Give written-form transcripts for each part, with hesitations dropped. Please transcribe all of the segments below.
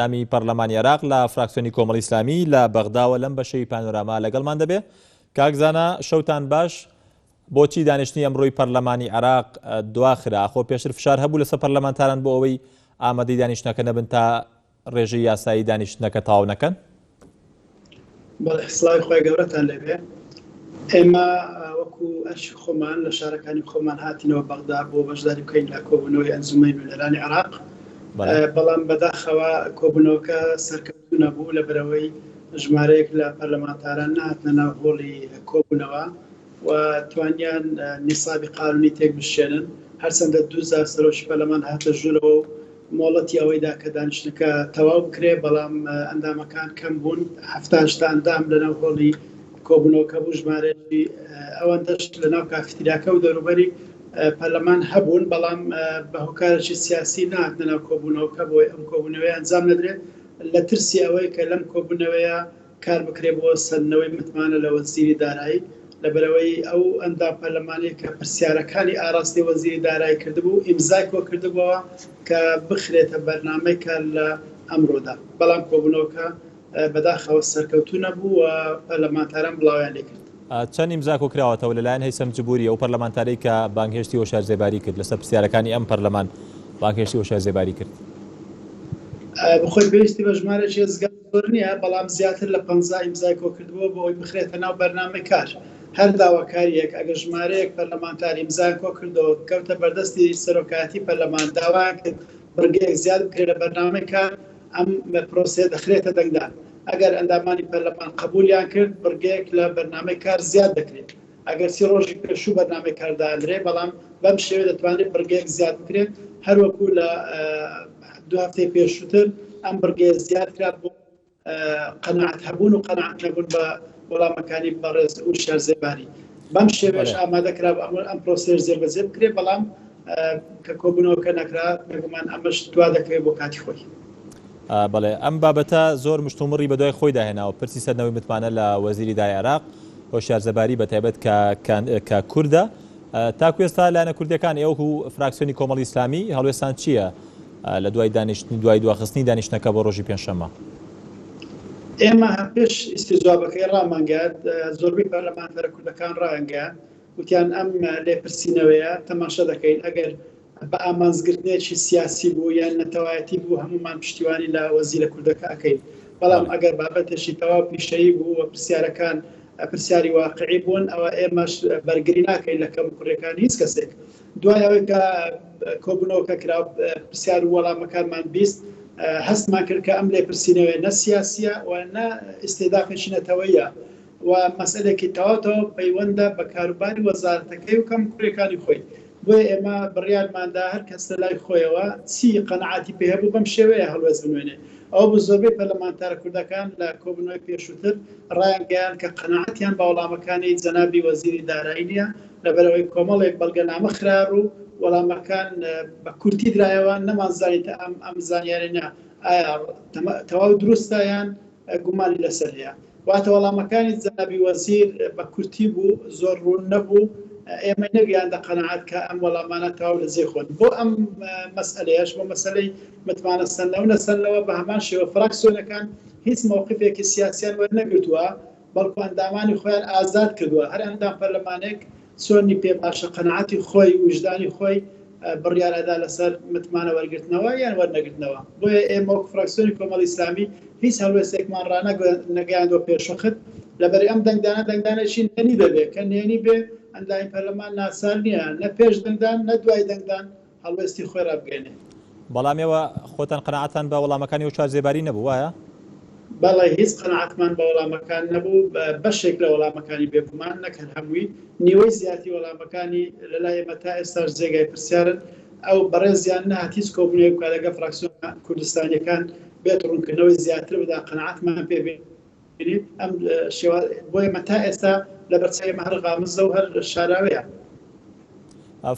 ئامی پەرلەمانی عێراق لە فراکسیۆنی کۆمەڵی ئیسلامی لە بەغداوە لەم بەشەی پانۆراما لەگەڵمان دەبێ. کاکزانە شەوتان باش. بۆچی دانیشتنی ئەمڕۆی پەرلەمانی عێراق دواخرا؟ خۆ پێشتر فشار هەبوو لەسەر پەرلەمانتاران بۆ ئەوەی ئامادەی دانیشتنەکە نەبن تا ڕێژەی یاسایی دانیشتنەکە تەواو نەکەن؟ بەڵێ سڵاوی خۆی گەورەتان لەبێ. ئێمە وەکو ئەرشی خۆمان لە شارەکانی خۆمان هاتینەوە بەغدا بۆ بەشداری بکەین لە کۆبوونەوەی ئەنجومەی نوێنەرانی عێراق، بەڵام بەداخەوە کۆبوونەوەکە سەرکەوتوو نەبوو لەبەرەوەی ژمارەیەک لە پەرلەمانتاران نهاتنە ناو هۆڵی کۆبوونەوە و توانیان نیسابی قانونی تێک بشێنن، هەرچەندە 2000 سەرۆکی پەرلەمان هاتە ژوورەوە و مۆڵەتی ئەوەیدا کە دانیشتنەکە تەواو بکرێ، بەڵام ئەندامەکان کەم بوون. 70 ئەندام لەناو هۆڵی کۆبوونەوەکە بوو، ژمارەی ئەوەندەش لەناو کافتریاکە و دەوروبەری پەرلەمان هەبوون، بەڵام بە هۆکارێکی سیاسی نهاتنە ناو کۆبوونەوەکە بۆ ئەم کۆبوونەوەی ئەنجام نەدرێت، لە ترسی ئەوەی کە لەم کۆبوونەوەیە کار بکرێ بۆ سەرنەوەی متمانە لە وەزیری دارایی، لەبەرەوەی ئەو ئەندام پەرلەمانەیە کە پرسیارەکانی ئاراستی وەزیری دارایی کردبوو ئیمزای کۆ کردبووە کە بخرێتە بەرنامەیەکە لە ئەمڕۆدا، بەڵام کۆبوونەوەکە بەداخەوە سەرکەوتوو نەبوو و پەرلەمانتاران بڵاویان لێ کرد. چەند ئیمزا کۆکراوەتەوە لەلایەن هەیسەم جبوری ئەو پەرلەمانتارەی کە بانگهێشتی هۆشیارزێباری کرد لەسەر پرسیارەکانی ئەم پەرلەمان بانگهێشتی هۆشیارزێباری کرد؟ بخۆی پێویستی بە ژمارەی زگار زۆر نییە، بەڵام زیاتر لە 50 ئیمزای کۆ کردبووە بۆ ئەوی بخرێتە ناو بەرنامەی کار. هەر داواکاریەک ئەگەر ژمارەیەک پەرلەمانتار ئیمزای کۆ کردەوە کەوتە بەردەستی سەرۆکایەتی پەرلەمان داوایان کرد بڕگەیەک زیاد بکرێت لە بەرنامەی کار، ئەم پرۆسێ دەخرێتە دەنگدان. ئەگەر ئەندامانی پەرلەمان قبولیان کرد بڕگەیەک لە بەرنامەی کار زیاد دەکرێت، ئەگەر 30 ڕۆژی پێشوو بەرنامەی کاردادرێ، بەڵام بەم شێوە دەتوانێت بڕگەیەک زیاد بکرێت. هەروەکو لە 2 هەفتەی پێشووتر ئەم بڕگەیە زیاد کرات بۆ قەناعەت هەبوون و قەناعەت نەبوون بە وەڵامەکانی بەڕێز و شارزێباری. بەم شێوەش ئامادەکرا ئەم پرۆسێ جێبەجێ بکرێت، بەڵام کە کۆبوونەوەکە نەکرا بێگومان ئەمەش دوا دەکەوێت بۆ کاتی خۆی. بەڵێ ئەم بابەتە زۆر مشتومڕی بەدوای خۆی داهێناوە. پرسی سەرنەوەی متمانە لە وەزیری دای عێراق هۆشیارزەباری بەتایبەت کە کوردە. تاکو ئێستا لایەنە کوردەکان ئێوە و فراکسیۆنی کۆمەڵی ئیسلامی هەڵوێستان چییە لە دوای دانیشتنی دوای دواخستنی دانیشتنەکە بۆ ڕۆژی پێنجشەممە؟ ئێمە پێش ئیسیجوابەکەی ڕامانگات زۆربەی پەرلەمانتەرە کوردەکان ڕایانگەیان وتیان ئەم لێپرسینەوەیە تەماشا دەکەین، ئەگەر بە ئامانزگرتنێکی سیاسی بوو یان نەتەوایەتی بوو هەمومان پشتیوانی لە وەزیرە کوردەکە ئەەکەین، بەڵام ئەگەر بابەتێکی تەواو پیشەیی بوو و پرسیارەکان پرسیاری واقعی بوون ئەوە ئێمەش بەرگری ناکەین لە کەم کوڕەکانی هیچ کەسێک. دوای ئەوەی کە کۆبوونەوەکە کرا پرسیار و وەڵامەکانمان بیست، هەستمان کرد کە ئەم لێپرسینەوەی نە سیاسیە و نە ئیستێدافێکی نەتەوەیە و مەسئلێکی تەواوەتەوە پەیوەندە بە کاروباری وەزارەتەکەی و کەم کوڕەکانی خۆی. بۆیە ئێمە بڕیارماندا هەر کەس لە لای خۆیەوە چی قەنەعاتی پێ هەبوو بەم شێوەیە هەڵوێز بنوێنێ. ئەو بە زۆربەی پەرلەمانتارە کوردەکان لە کۆبوونەوەی پێشووتر ڕایانگەیان کە قەنەعەتیان بە وەڵامەکانی جەنابی وەزیری دارایی نییە، لەبەرەوەی کۆمەڵێک بەڵگەنامە خرار و وەڵامەکان بە کورتی درایەوە نەمانزانیت ئەم زانیارێنە ئایا تەواو دروستە یان گومانی لەسەر هەیە. واتە وەڵامەکانی جەنابی وەزیر بە کورتی بوو، زۆر ڕوون نەبوو، ئێمە نەگەیاندە قەنەعەت کە ئەم وەڵامانە تەواو لەجێ خۆن. بۆ ئەم مەسئلەیەش بۆ مەسەلەی متمانە سەرنەوە نەسەرنەوە بە هەمان شێوە فراکسیۆنەکان هیچ موقفێکی سیاسیان وەرنەگرتووە، بەڵکو ئەندامانی خۆیان ئازاد کردووە. هەر ئەندام پەرلەمانێک چۆنی پێ باشە قەنەعەتی خۆی وجدانی خۆی بڕیارەدا لەسەر متمانە وەرگرتنەوە یان وەرنەگرتنەوە. بۆیە ئێمە وەکو فراکسیۆنی کۆمەڵی ئیسلامی هیچ هەڵوێستێکمان ڕانەگەیاندوە پێشوەخت، لەبەر ئەم دەنگدانێکی نێنی دەبێت کە نێنی بێ ئەندامی پەرلەمان ناسار نییە، نە پێش دەنگدان نە دوای دەنگدان هەڵوێستی خۆی ڕابگەێنێ. بەڵام ئێوە خۆتان قەنەعەتان بە وەڵامەکانی هۆشیارزێباری نەبوو وایە؟ بەڵێ هیچ قەنەعەتمان بە وەڵامەکان نەبوو، بەشێک لە وەڵامەکانی بێگومان نەکەن هەمووی، نیوەی زیاتی وەڵامەکانی لەلای ئێمە تا ئێستاش جێگای پرسیارن. ئەو بەڕێزیان نەهات هیچ کۆبوونێک بکات لەگەڵ فراکسیۆن کوردستانیەکان بێت ڕوونکردنەوەی زیاتر بدا قەنەعەتمان پێ بێت. ئەم شێوە بۆ ئێمە تا ئێستا لە بەرچاو ئێمە هەر غامزە و هەر شاراوەیە.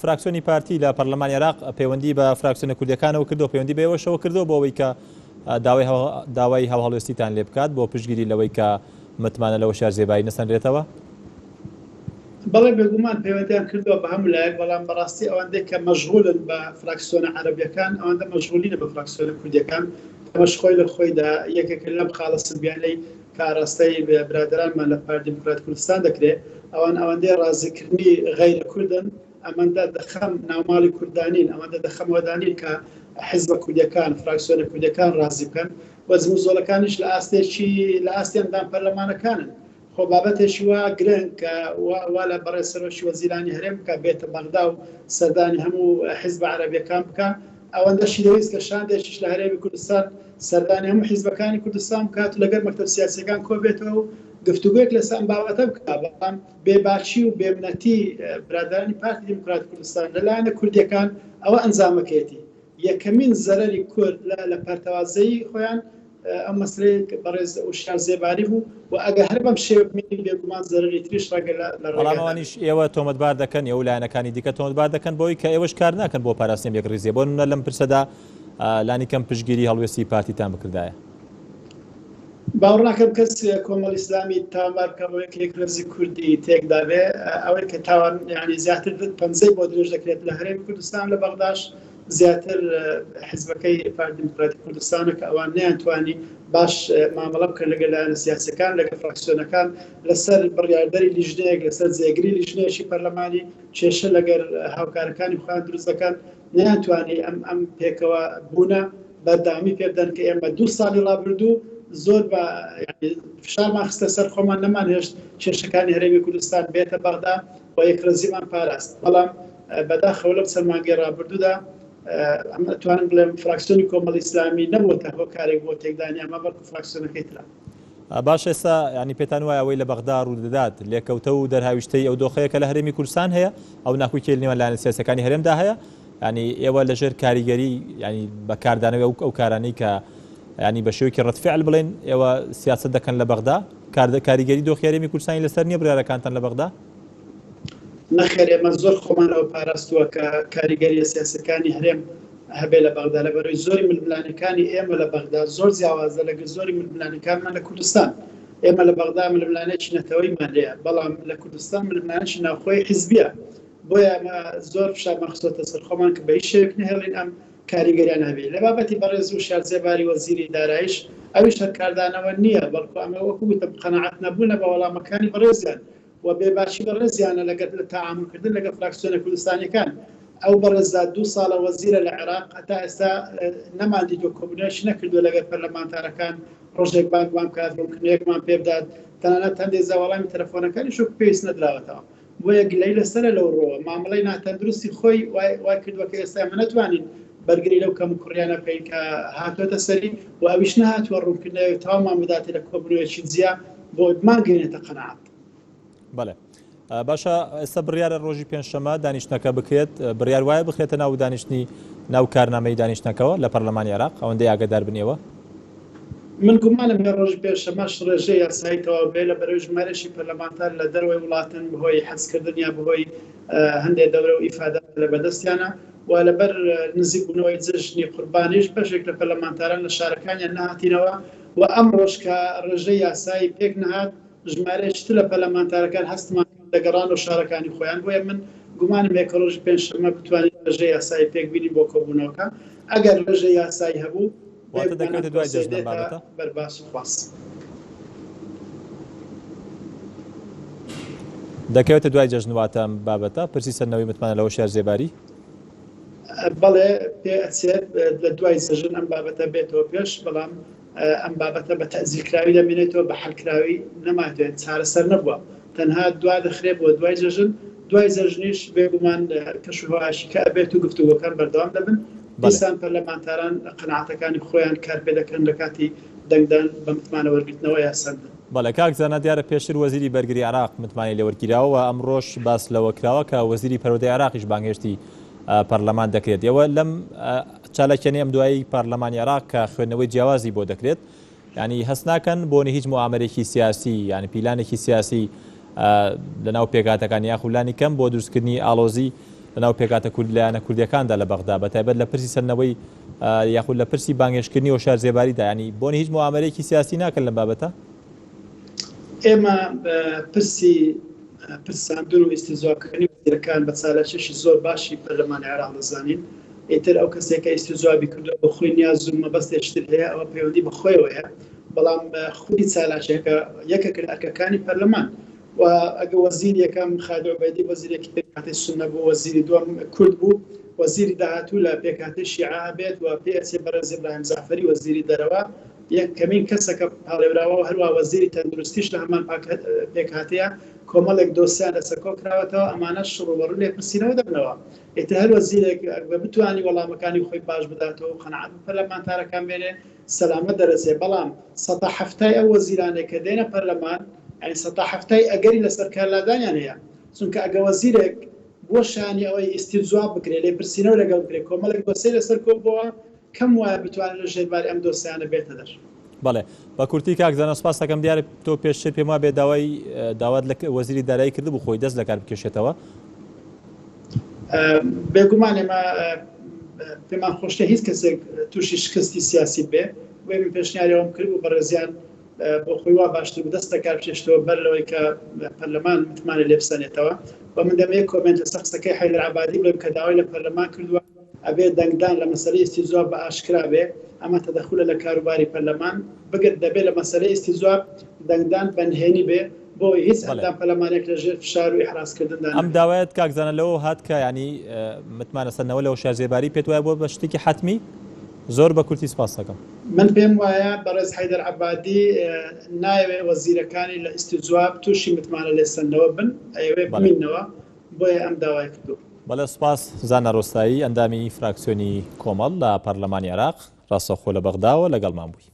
فراکسیۆنی پارتی لە پەرلەمانی عێراق پەیوەندی بە فراکسیۆنە کوردەکانەوە کردو، پەیوەندی بە ئێوەشەوە کردەوە بۆ ئەوەی کە داوای هەڵوێستیتان لێ بکات بۆ پشتگیری لەوەی کە متمانە لە هۆشیارزێبایی نەسەنرێتەوە؟ بەڵێ بێگومان پەیوەندیان کردووە بە هەموو لایەک، بەڵام بەڕاستی ئەوەندەی کە مەشغولن بە فراکسیۆنە عەرەبیەکان ئەوەندە مەشغولینە بە فراکسیۆنە کوردیەکان. ئەمەش خۆی لە خۆیدا یەکێک لەم خاڵە سلبیانەی کاڕاستەی برادرانمان لە پارتی دموکرات کوردستان دەکرێت ئەوەندەی ڕازیکردنی غەیرە کوردن ئەمەندە دەخەم ناوماڵی کوردانین ئەمەندە دەخەمەوەدانین کە حیزبە کوردەکان فراکسیۆنە کوردەکان ڕازی بکەن وەزم و زۆڵەکانیش لە ئاستیاندان پەرلەمانەکانن خۆ بابەتێکی وا گرنگ کە وا لە بەڕێسەرۆکی وەزیرانی هەرێم بکە بێتە بەغدا و سەردانی هەموو حیزبە عەرەبیەکان بکە ئەوەندەشی دەویست کە شاندێکیش لە هەرێمی کوردستان سەردانی هەموو حیزبەکانی کوردستان بکات و لەگەر مەکتەب سیاسیەکان کۆ بێتەوە و گفتوگویەک لەسەر ئەم بابەتە بکات بەڵام بێباچی و بێمنەتی برادرانی پارتی دموکرات کوردستان لەلایەنە کوردیەکان ئەوە ئەنجامەکەیەتی یەکەمین زەرەری کورد لە پەرتەوازەیی خۆیان ئەم مەسلەی بەڕێز وشار زێباری بوو و ئەگە هەر بەم شێوە بینین بێگومان زەرەری تریش ڕەنگە لە بەڵامەوانیش ئێوە تۆمەتبار دەکەن ئێوە لایەنەکانی دیکە تۆمەتبار دەکەن بۆی کە ئێوەش کار ناکەن بۆ پاراستنی یەکڕیزیە بۆ نمونە لەم پرسەدا لانی کەم پشتگیری هەڵوێستی پارتیتان بکردایە باوەڕ ناکەم کەس کۆمەڵی ئیسلامی تاوانبار بکەوە کە یەکڕێزی کوردی تێکدابێ ئەوەی کە تاوان یعنی زیاتر پەنجەی بۆ درێژ دەکرێت لە هەرێمی کوردستان لە بەغداش زیاتر حیزبەکەی پارتی دموکراتی کوردستانە کە ئەوان نەیانتوانی باش مامەڵە بکەن لەگەڵ لایەنە سیاسیەکان لەگەڵ فراکسیۆنەکان لەسەر بڕیاردەری لیژنەیەک لەسەر جێگری لیژنەیەکی پەرلەمانی کێشە لەگەر هاوکارەکانی خۆیان دروست دەکەن نەیانتوانی ئەم پێکەوە بوونە بەرداوامی پێ بدەن کە ئێمە 2 ساڵی ڕابردوو زۆر بە فشارمان خستە سەر خۆمان نەمانهێشت کێشەکانی هەرێمی کوردستان بێتە بەغدا و یەکڕێزیمان پاراست بەڵام بەداخەوە لەم سەرمانگەی ڕابردوودا ئەمە توانم بڵێم فراکسیۆنی کۆمەڵی ئیسلامی نەبووە هۆکارێک بۆ تێکدانی ئەمە بەڵکو فراکسیۆنەکەی ترا باش ئێستا ینی پێتان وایە ئەوەی لە بەغدا ڕوودەدات لێکەوتە و دەرهاویشتەی ئەو دۆخەیە کە لە هەرێمی کوردستان هەیە ئەو ناخوی نێوان لایەنە سیاسیەکانی هەرێمدا هەیە ینی ئێوە لەژێر کاریگەری ینی بەکاردانەوە ئەو کارانەی کە ینی بە شێوەیەکی ڕەتفعل بڵێن ئێوە سیاست دەکەن لە بەغدا کاریگەری دۆخی هەرێمی کوردستانی لەسەر نییە بڕیارەکانتان لە بەغدا نەخێر ئێمە زۆر خۆمانەوە پاراستووە کە کاریگەری سیاسەکانی هەرێم هەبێ لە بەغدا لە بەرەوەی زۆری ململانەکانی ئێمە لە بەغدا زۆر جیاوازە لەگەڵ زۆری ململانەکانمان لە کوردستان ئێمە لە بەغدا ململانێکی نەتەوەیمان لێیە بەڵام لە کوردستان ململانێکی ناوخۆی حیزبیە بۆیە ئەمە زۆر فشارمان خستۆتە سەر خۆمان کە بە هیچ شێوەیەک نەهێڵین ئەم کاریگەریان هەبێ لە بابەتی بەڕێز وشار زێباری وەزیری دارایش ئەویش هەرکاردانەوە نییە بەڵکو ئەمە وەکو گوتم قەنەعەت نەبوونە بە وەڵامەکانی بەڕێزیان و بێباشی بەڕێزیانە لەگەر تەعاملکردن لەگەڵ فراکسیۆنە کوردستانیەکان ئەو بەڕێزدا 2 ساڵە وەزیرە لە عێراق هەتا ئێستا نەماندیتوە کۆبوونەوەشی نەکردووە لەگەر پەرلەمانتارەکان ڕۆژێک بانگمان کاتڕوونکردنەوەیەکمان پێ بدات تەنانەت هەندێک زاوەڵامی تەلەفۆنەکانی شو پێویست نەدراوەتەوە بۆیە گلەی لەسەرە لەو ڕۆوە مامەڵەی ناتەندروستی خۆی وای کردووە کە ئێستا ئێمە نەتوانین بەرگری لەو کەم کوڕیانە بکەین کە هاتوۆتە سەری و ئەویش نهاتووە ڕوونکردنەوەی تاوامان بداتێت لە کۆبوونەوەیەکی جیا بۆ بمانگەێنێتە قەنەعەت بەڵێ باشە ئێستا بڕیارە ڕۆژی پێنجشەمە دانیشتنەکە بکرێت بڕیار وایە بخرێتە ناو دانیشتنی ناو کارنامەی دانیشتنەکەەوە لە پەرلەمانی عێراق ئەوەندەی ئاگادار بنێەوە من گومانم لە ڕۆژ پێنجشەمەش ڕێژەی یاسایی تەواو بێ لە بەرەوەی ژمارەشی پەرلەمانتار لە دەروەی وڵاتن بەهۆی حەزکردن یا بەهۆی هەندێک دەورە و ئیفادە لە بەدەستیانە و لەبەر نزیکبوونەوەی جژنی قوربانیش بەشێک لە پەرلەمانتاران لە شارەکانیان نهاتینەوە و ئەم ڕۆژ کە ڕێژەی یاسایی پێک نەهات ژمارەیەشتر لە پەرلەمانتارەکان هەستمان دەگەڕان و شارەکانی خۆیان بۆیە من گومانم ێکە ڕۆژی پێنجشەمە بتوانین ڕێژەی یاسایی پێک بینین بۆ کۆبوونەوەکە ئەگەر ڕێژەی یاسایی هەبوو دەکەوێتە دوای جەژن بابەتە بەرباس و خواست دەکەوێتە دوای جەژنواتە بابەتە پرسی سەرنەوەی متمانە لەوە شار زێباری بەڵێ پێ ئەچێت لە دوای جەژن ئەم بابەتە بێتەوە پێش بەڵام ئەم بابەتە بە تەزیرکراوی دەمێنێتەوە بە حەلکراوی نەماتوێت چارەسەر نەبووە تەنها دوا دەخرێت بۆ دوای جەژن دوای جەژنیش بێگومان کەشوهاشی کە ئەبێت و گفتوگۆکان بەردەوام دەبن دیسان پەرلەمانتاران قەناعەتەکانی خۆیان کار پێ دەکەن لە کاتی دەنگدان بە متمانە وەرگرتنەوە یاسەند بەڵێ کاک زانا دیارە پێشتر وەزیری بەرگری عێراق متمانی لێوەرگیراوە و ئەمڕۆژ باس لەوە کراوە کە وەزیری پەروەردەی عێراقیش بانگهێشتی پەرلەمان دەکرێت ئێوە لەم چالاکیانەی ئەم دوایی پارلەمانی عێراق کە خوێندنەوەی جیاوازی بۆ دەکرێت ینی هەست ناکەن بۆنی هیچ موامەرێکی سیاسی یعنی پیلانێکی سیاسی لەناو پێکاتەکان یاخولانی کەم بۆ دروستکردنی ئالۆزی لەناو پێکاتە لایەنە کوردیەکاندا لە بەغدا بەتایبەت لە پرسی سەرنەوەی یاخود لە پرسی بانگێشتکردنی و شار زێباریدا ینی بۆنی هیچ موامەرێکی سیاسی ناکەن لەم بابەتە ئێمە پرساندن و ئیستیزاکردنی وەزیرەکان بە چالەکێکی زۆر باشی پەرلەمانی عێراق دەزانین ئیتر ئەو کەسێکە ئیستیزوابی کردو بە خۆی نیاز و مەبەستێشتر هەیە ئەوە پەیوەندی بەخۆیەوەیە بەڵام خودی چالاشەکە یەکەکرد ئەرکەکانی پەرلەمان و ئەگە وەزیر یەکەم خالد عوبەیدی وەزیرێکی پێکهاتەی سونە بوو وەزیری دووەم کورد بوو وەزیری داهاتوو لە پێکهاتەی شیعە بێت و پێچێ بەرەز ئیبراهیم زەعفەری وەزیری دەرەوە یەک کەمین کەسەکە پاڵێراوە و هەروە وەزیری تەندروستیش لە هەمان پێکهاتەیە کۆمەڵێک دۆسیان لەسەر کۆ کراوەتەوە ئەمانە شڕوبەڕوو لێپرسینەوە دەبنەوە ئێتر هەر وەزیرێک بتوانانی وەڵامەکانی خۆی باش بداتەوە و قەنەعات بە پەرلەمانتارەکان بێنێ سەلامەت دەرەچێ بەڵام ١٧٠ ئەو وەزیرانێک کە دێنە پەرلەمان یعنی ١٧٠ ئەگەری لەسەر کارلادانیان هەیە چونکە ئەگە وەزیرێک بۆ شانی ئەوەی ئیستیزواب بکرێت لێپرسینەوە لەگەڵ بکرێت کۆمەڵێک دۆسیە لەسەر کۆ بووە کەم وایە بتوانێت لە ژێرباری ئەم دۆسیانە بێتە دەر. بەڵێ بە کورتی کاکزانە سپاس دەکەم دیارە تۆ پێشتر پێم وایە بێ داوات لە وەزیری دارایی کرد بوو خۆی دەست لە کار بکێشێتەوە بێگومان ئێمە پێمان خۆشتە هیچ کەسێک تووشی شکستی سیاسی بێ وێ من پێشنیاریەوەم کرد و بەڕێزیان بۆ خۆی وا باشتر بوو دەستە کار بچێشتەوە بەر لەوەی کە پەرلەمان متمانە لێ بسەنێتەوە و من دەمەیە کۆمنت لەسەر قسەکەی حەیدەر عەبادی بڵێم کە داوای لە پەرلەمان کردووە ئەبێ دەنگدان لە مەسەلەی ئیستیزواب بە ئاشکرا بێ ئەمە تەدەخولە لە کاروباری پەرلەمان بگرت دەبێت لە مەسەلەی ئیستیزواب دەنگدان بەنهێنی بێ بۆی هیچ ئەندام پەرلەمانێک لەژێر فشار و ئیحرازکردندا ئەم داوایەت کاکزانە لەوە هات کە ینی متمانە سەرنەوە لەوە شارزێباری پێت وایە بۆ بە شتێکی حتمی زۆر بە کورتی سپاس دەکەم من پێم وایە بەڕێز حەیدەر عەبادی نایەوێ وەزیرەکانی لە ئیستیزواب تووشی متمانە لێسەندنەوە بن ئەوێ بمینەوە بۆیە ئەم داوای کردو. بەڵێ سپاس زانە ڕۆستایی ئەندامی فراکسیۆنی کۆمەڵ لە پەرلەمانی عێراق ڕاستەوخۆ لە بەغداوە لەگەڵمان بووی.